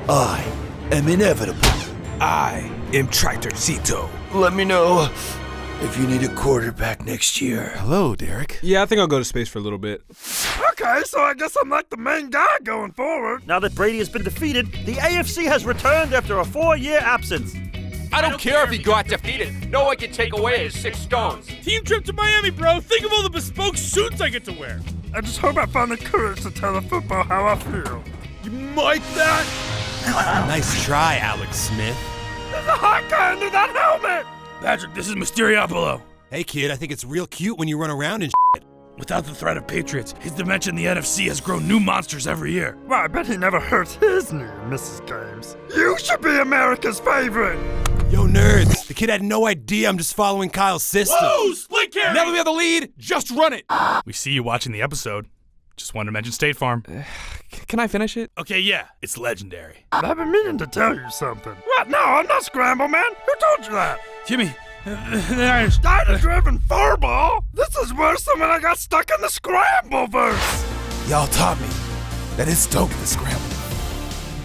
I am inevitable. I am Tractorcito. Let me know if you need a quarterback next year. Hello, Derek. Yeah, I think I'll go to space for a little bit. Okay, so I guess I'm like the main guy going forward. Now that Brady has been defeated, the AFC has returned after a 4-year absence. I don't care if he got defeated. No one can take away his 6 stones. Team trip to Miami, bro. Think of all the bespoke suits I get to wear. I just hope I find the courage to tell the football how I feel. You mic that? Nice try, Alex Smith. There's a hot guy under that helmet! Patrick, this is Mysteriopolo. Hey, kid, I think it's real cute when you run around and shit. Without the threat of Patriots, his dimension, the NFC, has grown new monsters every year. Well, I bet he never hurts his knee, Mrs. Games. You should be America's favorite! Yo, nerds, the kid had no idea I'm just following Kyle's system. Whoa, split carry! Now that we have the lead, just run it. We see you watching the episode. Just wanted to mention State Farm. Can I finish it? Okay, yeah, it's legendary. I've been meaning to tell you something. What? No, I'm not Scramble Man. Who told you that? Jimmy, Data-driven furball? This is worse than when I got stuck in the Scramble-verse. Y'all taught me that it's dope to scramble.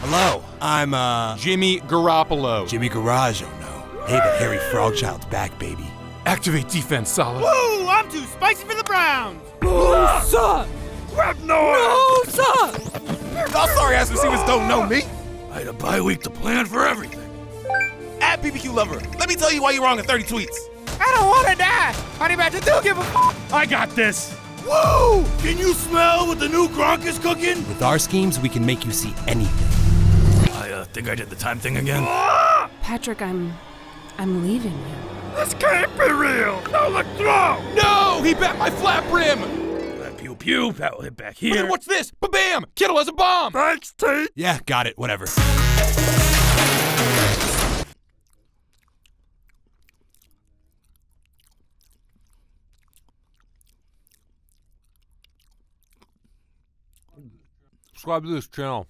Hello, I'm, Jimmy Garoppolo. Jimmy Garage, oh no. Hey, the hairy frog child's back, baby. Activate defense, solid. Woo! I'm too spicy for the Browns! Grab noise! Y'all sorry ass receivers don't know me. I had a bye week to plan for everything. At BBQ Lover, let me tell you why you're wrong in 30 tweets. I don't want to die! Honey Badger, do give a f***! I got this. Woo! Can you smell what the new Gronk is cooking? With our schemes, we can make you see anything. I think I did the time thing again. Patrick, I'm leaving you. This can't be real! No, look, throw! No, he bet my flat rim. Pew pew, that will hit back Man, here. what's this? Ba-bam! Kittle has a bomb. Thanks, T. Yeah, got it, whatever. Subscribe to this channel.